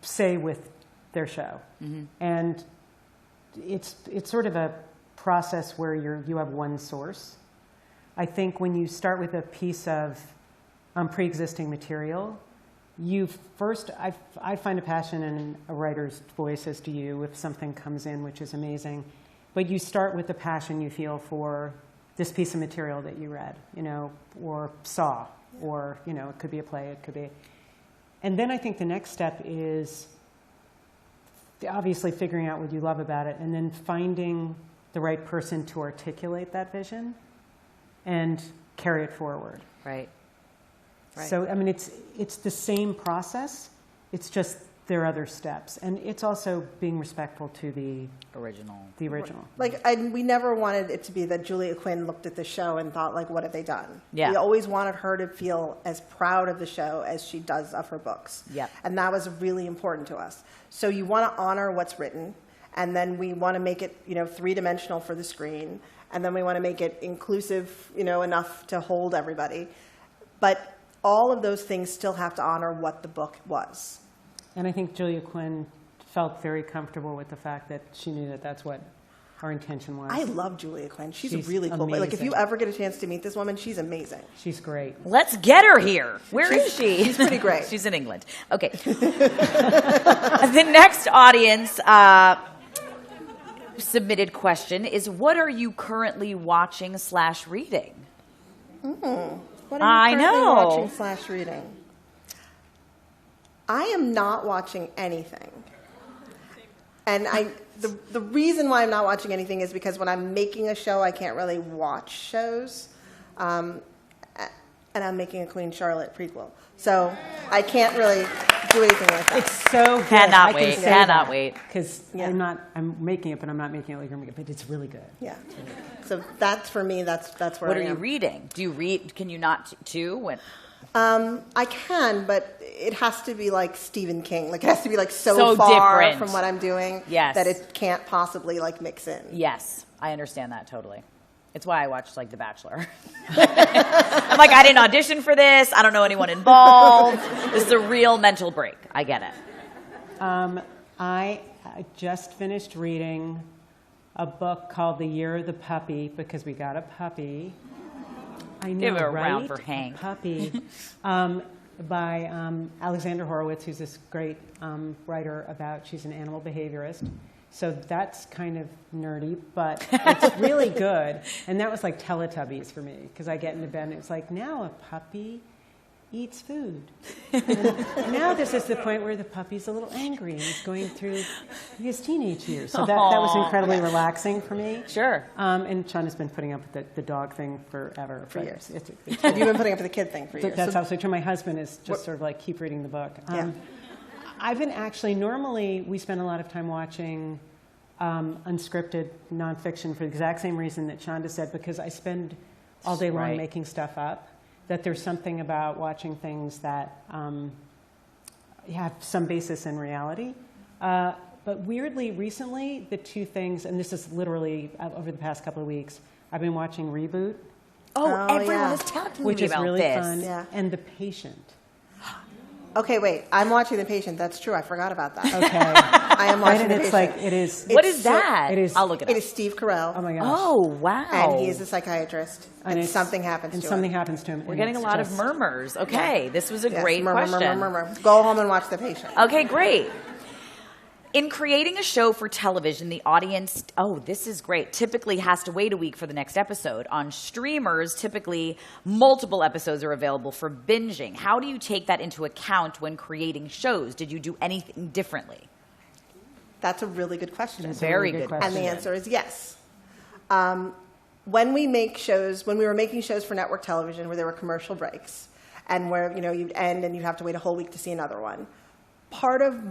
say with their show. And it's sort of a process where you have one source. I think when you start with a piece of pre-existing material, I find a passion in a writer's voice, as do you, if something comes in, which is amazing. But you start with the passion you feel for this piece of material that you read, you know, or saw, or, you know, it could be a play, it could be. And then I think the next step is obviously figuring out what you love about it, and then finding the right person to articulate that vision and carry it forward. Right. So, I mean, it's the same process. It's just there are other steps. And it's also being respectful to the original. Like, we never wanted it to be that Julia Quinn looked at the show and thought, like, what have they done? Yeah. We always wanted her to feel as proud of the show as she does of her books. Yep. And that was really important to us. So you want to honor what's written, and then we want to make it, three-dimensional for the screen, and then we want to make it inclusive, enough to hold everybody. But all of those things still have to honor what the book was. And I think Julia Quinn felt very comfortable with the fact that she knew that that's what our intention was. I love Julia Quinn. She's really cool. Like, if you ever get a chance to meet this woman, she's amazing. She's great. Let's get her here. Where is she? She's pretty great. She's in England. Okay. The next audience submitted question is, what are you currently watching/reading? What are you currently watching/reading? I am not watching anything. And the reason why I'm not watching anything is because when I'm making a show, I can't really watch shows. And I'm making a Queen Charlotte prequel. So I can't really do anything like that. It's so good. Cannot wait. Cannot wait. Because I'm making it, but I'm not making it like you're making it. But it's really good. Yeah. So that's, for me, that's where What I are am. you reading? Do you read? Can you not too? When? I can, but it has to be like Stephen King. Like, it has to be like so far different from what I'm doing that it can't possibly like mix in. Yes, I understand that totally. It's why I watched like The Bachelor. I'm like, I didn't audition for this. I don't know anyone involved. This is a real mental break. I get it. I just finished reading a book called The Year of the Puppy, because we got a puppy. I know, Give it a right? round for Hank. A puppy. By Alexander Horowitz, who's this great writer about, she's an animal behaviorist. So that's kind of nerdy, but it's really good. And that was like Teletubbies for me, because I get into bed and it's like, now a puppy eats food. And now this is the point where the puppy's a little angry and he's going through his teenage years. So that was incredibly relaxing for me. Sure. And Shonda's been putting up with the dog thing forever. For years. Have you been putting up with the kid thing for years? That's absolutely true. My husband is just sort of like, keep reading the book. I've been normally we spend a lot of time watching unscripted nonfiction for the exact same reason that Shonda said, because I spend all day long making stuff up, that there's something about watching things that have some basis in reality. But weirdly, recently, the two things, and this is literally over the past couple of weeks, I've been watching Reboot. Everyone is talking which to me is about really this. fun, and The Patient. Okay, wait. I'm watching The Patient. That's true. I forgot about that. Okay. I am watching The Patient. It's like, it is. What is that? It is. I'll look it up. It is Steve Carell. Oh my gosh. Oh, wow. And he is a psychiatrist. And something happens to him. And something happens to him. We're getting a lot of murmurs. Okay, this was a great question. Murmur. Go home and watch The Patient. Okay, great. In creating a show for television, the audience, this is great, typically has to wait a week for the next episode. On streamers, typically multiple episodes are available for binging. How do you take that into account when creating shows? Did you do anything differently? That's a really good question. Very good question. And the answer is yes. When we were making shows for network television where there were commercial breaks and where you'd end and you'd have to wait a whole week to see another one, part of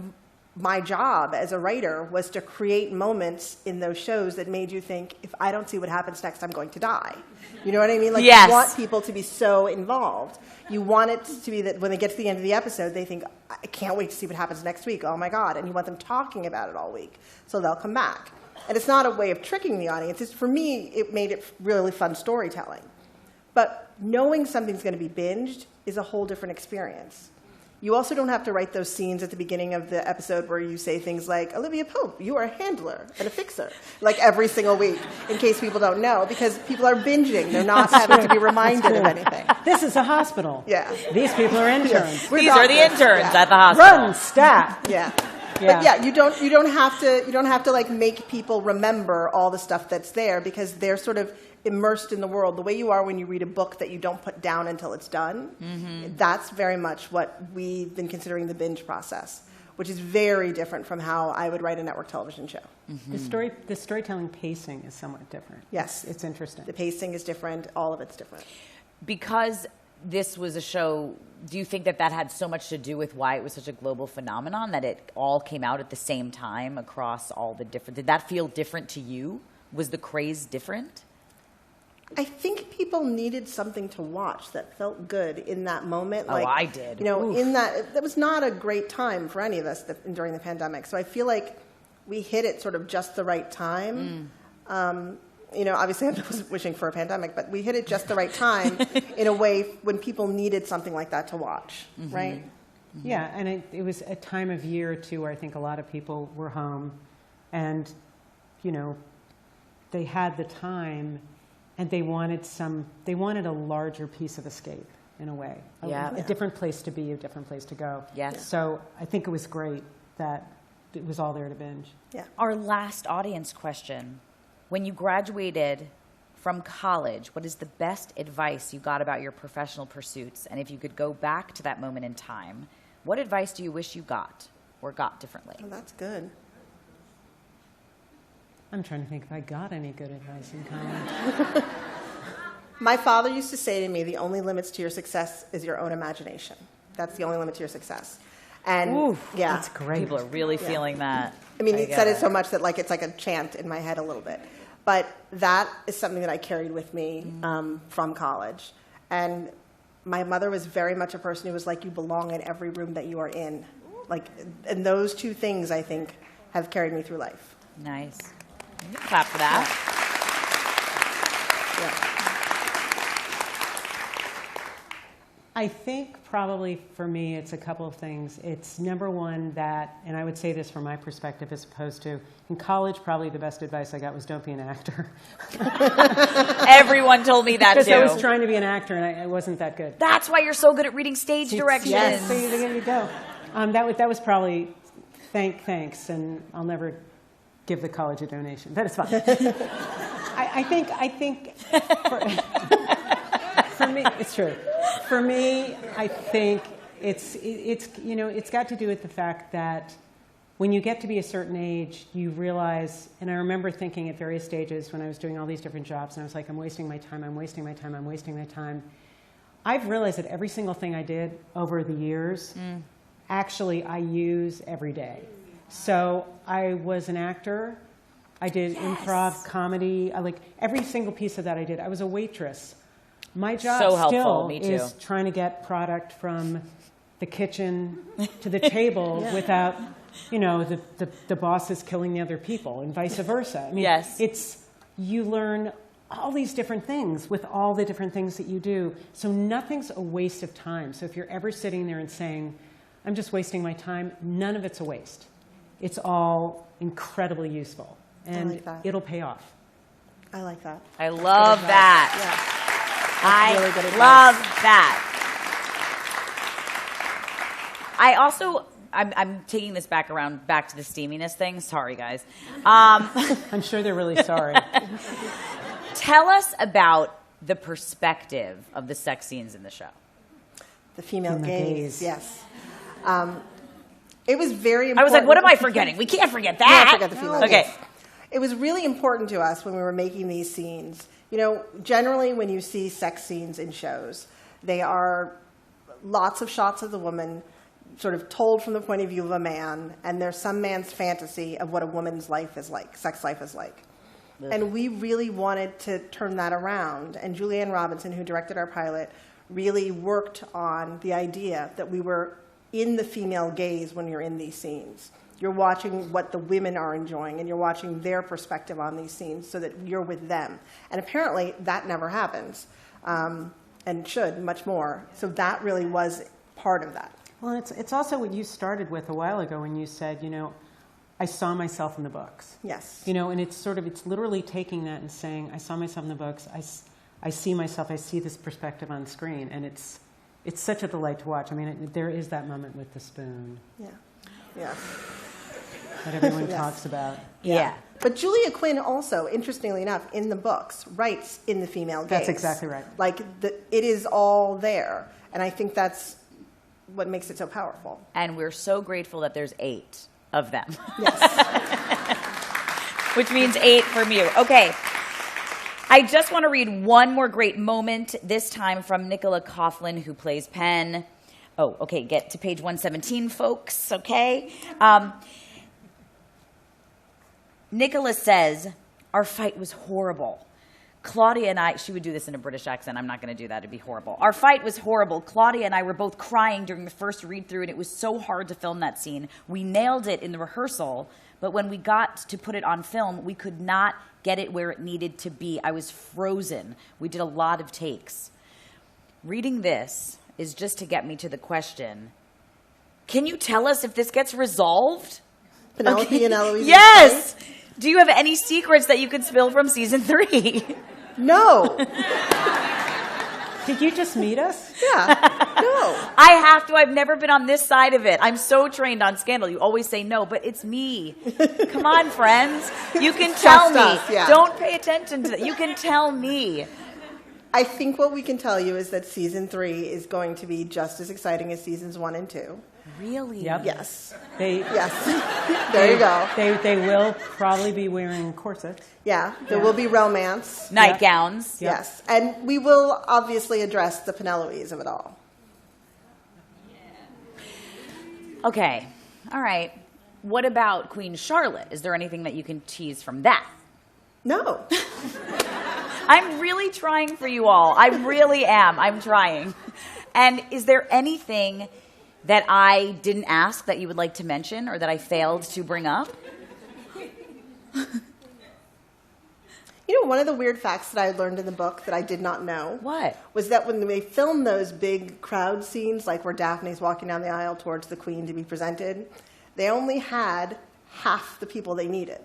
my job as a writer was to create moments in those shows that made you think, if I don't see what happens next, I'm going to die. You know what I mean? Like, yes. You want people to be so involved. You want it to be that when they get to the end of the episode, they think, I can't wait to see what happens next week. Oh, my God. And you want them talking about it all week. So they'll come back. And it's not a way of tricking the audience. For me, it made it really fun storytelling. But knowing something's going to be binged is a whole different experience. You also don't have to write those scenes at the beginning of the episode where you say things like, Olivia Pope, you are a handler and a fixer, like every single week, in case people don't know, because people are binging. They're not having to be reminded of anything. This is a hospital. Yeah. These people are interns. Yeah. These are the interns at the hospital. Run, staff. Yeah. But yeah, you don't have to like make people remember all the stuff that's there, because they're sort of immersed in the world. The way you are when you read a book that you don't put down until it's done, that's very much what we've been considering the binge process, which is very different from how I would write a network television show. The storytelling pacing is somewhat different. Yes. It's interesting. The pacing is different. All of it's different. Because this was a show, do you think that had so much to do with why it was such a global phenomenon, that it all came out at the same time across all the different... Did that feel different to you? Was the craze different? I think people needed something to watch that felt good in that moment. I did. In that was not a great time for any of us during the pandemic. So I feel like we hit it sort of just the right time. You know, obviously I wasn't wishing for a pandemic, but we hit it just the right time in a way when people needed something like that to watch, right? Yeah, and it was a time of year, too, where I think a lot of people were home and, you know, they had the time and they wanted a larger piece of escape in a way. A different place to be, a different place to go. Yes. So I think it was great that it was all there to binge. Yeah. Our last audience question. When you graduated from college, what is the best advice you got about your professional pursuits? And if you could go back to that moment in time, what advice do you wish you got or got differently? Oh, that's good. I'm trying to think if I got any good advice in college. My father used to say to me, the only limits to your success is your own imagination. That's the only limit to your success. And Oof, yeah, that's great. People are really feeling that. I mean, he get said it so much that like it's like a chant in my head a little bit. But that is something that I carried with me from college. And my mother was very much a person who was like, you belong in every room that you are in. Like, and those two things, I think, have carried me through life. Nice. You can clap for that. Yeah. I think probably for me it's a couple of things. It's number one that, and I would say this from my perspective as opposed to, in college probably the best advice I got was don't be an actor. Everyone told me that too. Because I was trying to be an actor and I wasn't that good. That's why you're so good at reading stage directions. Yes, so there you go. That was probably thanks, and I'll never give the college a donation. That is fine. I think for me, it's true. For me, I think it's you know, it's got to do with the fact that when you get to be a certain age, you realize, and I remember thinking at various stages when I was doing all these different jobs, and I was like, I'm wasting my time, I'm wasting my time, I'm wasting my time. I've realized that every single thing I did over the years, actually I use every day. So I was an actor. I did improv, comedy. Like every single piece of that I did. I was a waitress. My job still is trying to get product from the kitchen to the table without, you know, the bosses killing the other people and vice versa. I mean, it's, you learn all these different things with all the different things that you do. So nothing's a waste of time. So if you're ever sitting there and saying, I'm just wasting my time, none of it's a waste. It's all incredibly useful. And it'll pay off. I like that. I love that. Yeah. I really good advice. love that. I also, I'm taking this back to the steaminess thing. Sorry, guys. I'm sure they're really sorry. Tell us about the perspective of the sex scenes in the show. The female gaze, yes. It was very important. I was like, what am I forgetting? We can't forget that. Can't forget the female gaze. Okay. It was really important to us when we were making these scenes. You know, generally when you see sex scenes in shows, they are lots of shots of the woman sort of told from the point of view of a man, and there's some man's fantasy of what a woman's life is like, sex life is like. Yeah. And we really wanted to turn that around. And Julianne Robinson, who directed our pilot, really worked on the idea that we were in the female gaze when you're in these scenes. You're watching what the women are enjoying, and you're watching their perspective on these scenes so that you're with them. And apparently, that never happens, and should much more. So that really was part of that. Well, it's also what you started with a while ago when you said, you know, I saw myself in the books. Yes. You know, and it's literally taking that and saying, I saw myself in the books, I see myself, I see this perspective on screen, and it's such a delight to watch. I mean, there is that moment with the spoon. Yeah. Yeah. That everyone talks about. Yeah. But Julia Quinn also, interestingly enough, in the books, writes in the female gaze. That's exactly right. Like, it is all there. And I think that's what makes it so powerful. And we're so grateful that there's 8 of them. Yes. Which means 8 from you. Okay. I just want to read one more great moment, this time from Nicola Coughlan, who plays Penn. Oh, okay, get to page 117, folks, okay? Nicola says, our fight was horrible. Claudia and I, she would do this in a British accent. I'm not going to do that. It'd be horrible. Our fight was horrible. Claudia and I were both crying during the first read-through, and it was so hard to film that scene. We nailed it in the rehearsal, but when we got to put it on film, we could not get it where it needed to be. I was frozen. We did a lot of takes. Reading this is just to get me to the question, can you tell us if this gets resolved? Penelope and Eloise. Yes! Do you have any secrets that you could spill from season 3? No. Did you just meet us? Yeah. No. I have to. I've never been on this side of it. I'm so trained on Scandal. You always say no, but it's me. Come on, friends. You can tell me. Us, yeah. Don't pay attention to that. You can tell me. I think what we can tell you is that season 3 is going to be just as exciting as seasons 1 and 2. Really? Yep. Yes. Yes. There you go. They will probably be wearing corsets. Yeah. There will be romance. Nightgowns. Yep. Yes. And we will obviously address the Penelopes of it all. Okay. All right. What about Queen Charlotte? Is there anything that you can tease from that? No. I'm really trying for you all. I really am. I'm trying. And is there anything that I didn't ask that you would like to mention or that I failed to bring up? You know, one of the weird facts that I learned in the book that I did not know What? was that when they filmed those big crowd scenes, like where Daphne's walking down the aisle towards the Queen to be presented, they only had half the people they needed.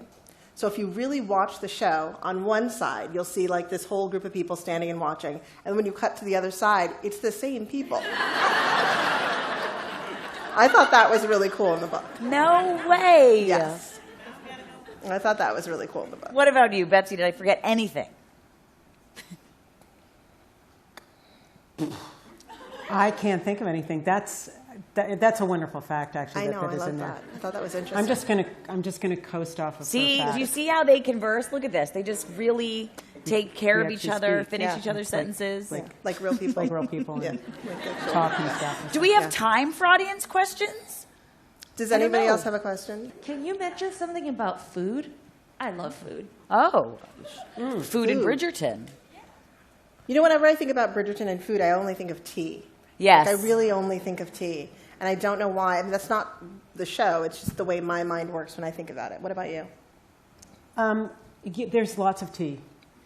So if you really watch the show, on one side, you'll see like this whole group of people standing and watching. And when you cut to the other side, it's the same people. I thought that was really cool in the book. No way. Yes. I thought that was really cool in the book. What about you, Betsy? Did I forget anything? I can't think of anything. That's a wonderful fact, actually. I know, that I is love in there. that. I thought that was interesting. I'm just gonna coast off of See, her fact. you see how they converse? Look at this. They just really take care of We each actually other, speak. finish Yeah. each other's sentences. like real people. like real people Yeah. and Like that's talk and stuff. Do we have time for audience questions? Does don't anybody know. else have a question? Can you mention something about food? I love food. Oh, food in Food. Bridgerton. You know, whenever I think about Bridgerton and food, I only think of tea. Yes. Like, I really only think of tea. And I don't know why. I mean, that's not the show. It's just the way my mind works when I think about it. What about you? There's lots of tea.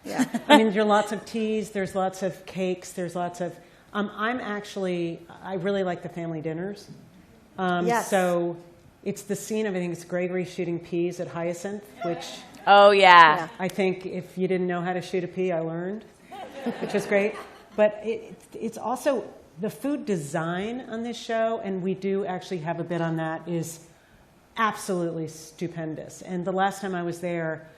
Yeah. I mean, there's lots of teas. There's lots of cakes. There's lots of. I really like the family dinners. Yes. So it's the scene of, I think it's Gregory shooting peas at Hyacinth, which Oh, yeah. Yeah. I think if you didn't know how to shoot a pea, I learned, which is great. But it's also the food design on this show, and we do actually have a bit on that, is absolutely stupendous. And the last time I was there,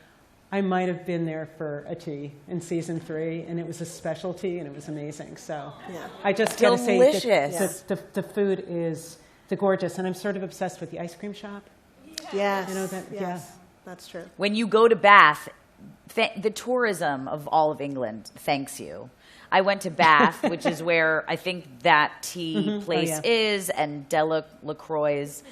I might have been there for a tea in season 3, and it was a specialty, and it was amazing. So Yeah. I just got to say Delicious. that the food is gorgeous, and I'm sort of obsessed with the ice cream shop. Yes. You know that- Yes. yeah. That's true. When you go to Bath, the tourism of all of England thanks you. I went to Bath, which is where I think that tea place yeah. is, and Delacroix's.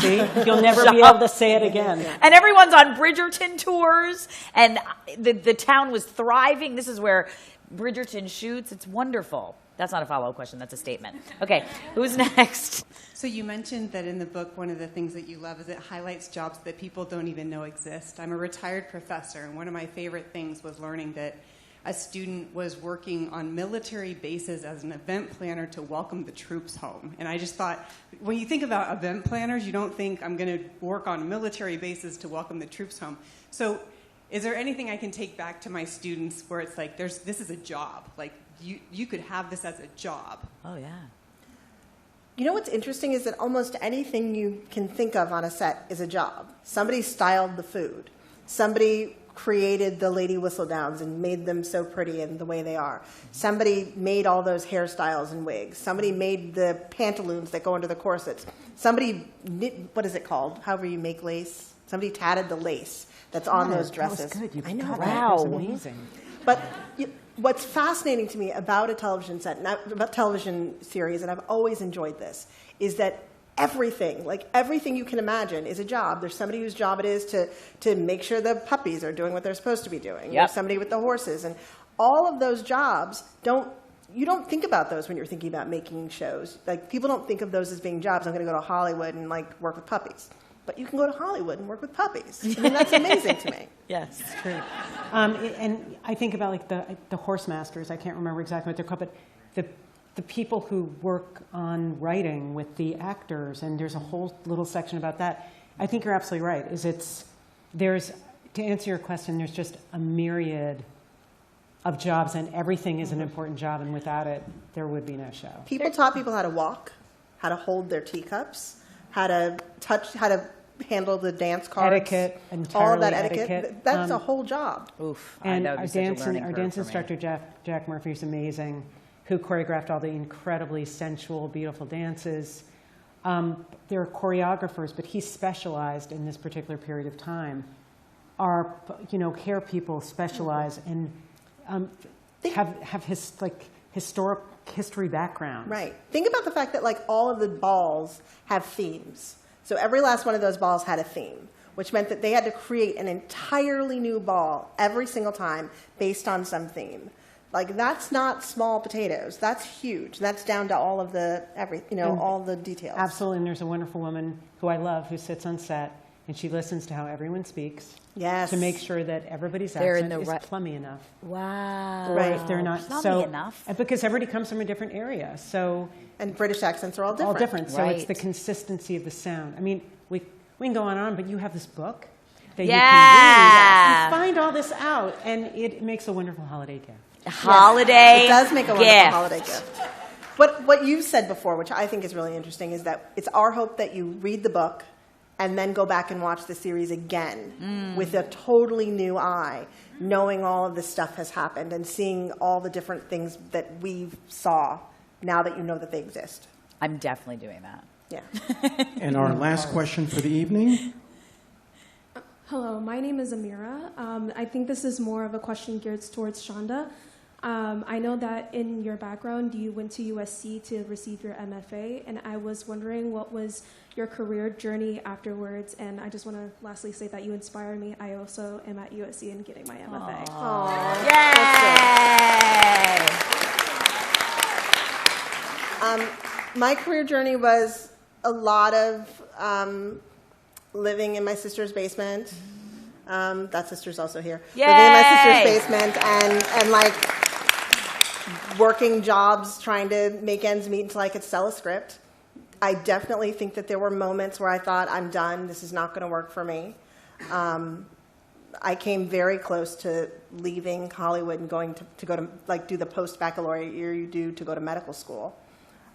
See, you'll never be able to say it again. And everyone's on Bridgerton tours, and the town was thriving. This is where Bridgerton shoots. It's wonderful. That's not a follow-up question. That's a statement. Okay, who's next? So you mentioned that in the book, one of the things that you love is it highlights jobs that people don't even know exist. I'm a retired professor, and one of my favorite things was learning that a student was working on military bases as an event planner to welcome the troops home. And I just thought, when you think about event planners, you don't think I'm going to work on military bases to welcome the troops home. So is there anything I can take back to my students where it's like, this is a job? Like, you could have this as a job. Oh, yeah. You know what's interesting is that almost anything you can think of on a set is a job. Somebody styled the food. Somebody created the lady whistledowns and made them so pretty in the way they are. Somebody made all those hairstyles and wigs. Somebody made the pantaloons that go under the corsets. Somebody knit, what is it called? However you make lace. Somebody tatted the lace that's on those dresses. That was good. I know. Wow. Right? That was amazing. But what's fascinating to me about a television set, about television series, and I've always enjoyed this, is that everything. Like everything you can imagine is a job. There's somebody whose job it is to make sure the puppies are doing what they're supposed to be doing. There's somebody with the horses. And all of those jobs you don't think about those when you're thinking about making shows. Like people don't think of those as being jobs. I'm going to go to Hollywood and like work with puppies. But you can go to Hollywood and work with puppies. I mean, that's amazing to me. Yes. It's true. And I think about like the horse masters. I can't remember exactly what they're called, but the people who work on writing with the actors, and there's a whole little section about that. I think you're absolutely right. To answer your question, there's just a myriad of jobs, and everything is an important job, and without it, there would be no show. People taught people how to walk, how to hold their teacups, how to handle the dance cards. Etiquette, all of that entirely etiquette. That's a whole job. Oof. And our dance instructor, Jack Murphy, is amazing, who choreographed all the incredibly sensual, beautiful dances. There are choreographers, but he specialized in this particular period of time. Our, hair people specialize in have his history background. Right. Think about the fact that like all of the balls have themes. So every last one of those balls had a theme, which meant that they had to create an entirely new ball every single time based on some theme. Like that's not small potatoes. That's huge. That's down to all of the all the details. Absolutely. And there's a wonderful woman who I love who sits on set and she listens to how everyone speaks. Yes. To make sure that everybody's accent is plummy enough. Wow. Right. If they're not plummy enough. Because everybody comes from a different area. And British accents are all different. All different. So right. it's the consistency of the sound. I mean, we can go on, but you have this book that you can read. You find all this out, and it makes a wonderful holiday gift. Holiday. It does make a wonderful gift. holiday gift. What you've said before, which I think is really interesting, is that it's our hope that you read the book and then go back and watch the series again with a totally new eye, knowing all of this stuff has happened and seeing all the different things that we saw now that you know that they exist. I'm definitely doing that. Yeah. And our last question for the evening. Hello, my name is Amira. I think this is more of a question geared towards Shonda. I know that in your background, you went to USC to receive your MFA, and I was wondering what was your career journey afterwards, and I just want to lastly say that you inspire me. I also am at USC and getting my MFA. Aww. Yay! My career journey was a lot of living in my sister's basement. That sister's also here. Yay! Living in my sister's basement and like working jobs trying to make ends meet until I could sell a script. I definitely think that there were moments where I thought, I'm done, this is not going to work for me. I came very close to leaving Hollywood and going to go to like do the post-baccalaureate year you do to go to medical school.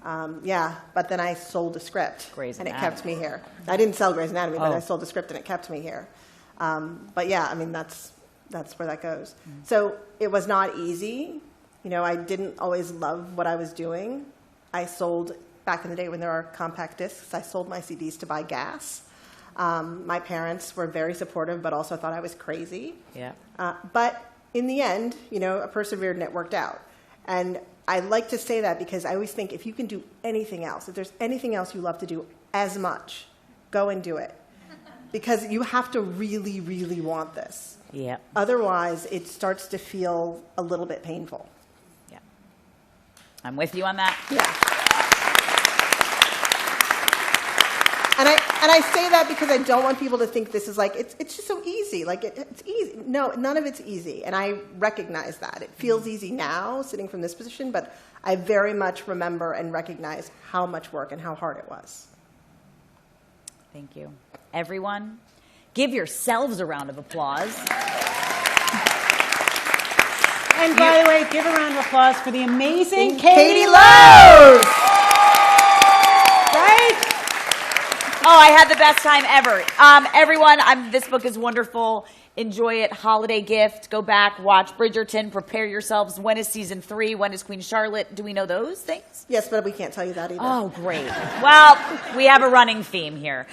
But then I sold a script, and it kept me here. I didn't sell Grey's Anatomy, but I sold a script, and it kept me here. That's where that goes. So it was not easy. I didn't always love what I was doing. I sold, back in the day when there were compact discs, I sold my CDs to buy gas. My parents were very supportive, but also thought I was crazy. Yeah. But in the end, I persevered and it worked out. And I like to say that because I always think if you can do anything else, if there's anything else you love to do as much, go and do it. Because you have to really, really want this. Yeah. Otherwise, it starts to feel a little bit painful. Yeah. I'm with you on that. Yeah. And I say that because I don't want people to think this is like, it's just so easy. Like, it's easy. No, none of it's easy. And I recognize that. It feels easy now, sitting from this position, but I very much remember and recognize how much work and how hard it was. Thank you. Everyone, give yourselves a round of applause. And by the way, give a round of applause for the amazing Katie Lowe's! Right? Oh, I had the best time ever. Everyone, this book is wonderful. Enjoy it. Holiday gift. Go back, watch Bridgerton. Prepare yourselves. When is season 3? When is Queen Charlotte? Do we know those things? Yes, but we can't tell you that either. Oh, great. Well, we have a running theme here.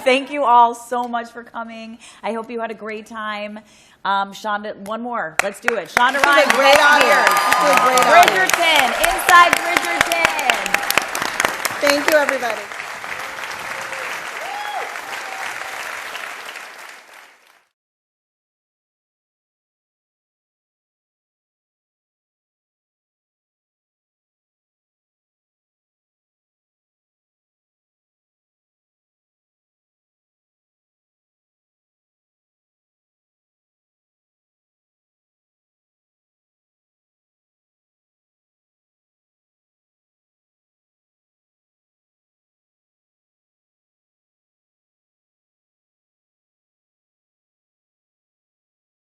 Thank you all so much for coming. I hope you had a great time. Shonda, one more. Let's do it. Shonda Rhimes Betsy Beers. Bridgerton. Inside Bridgerton. Thank you, everybody.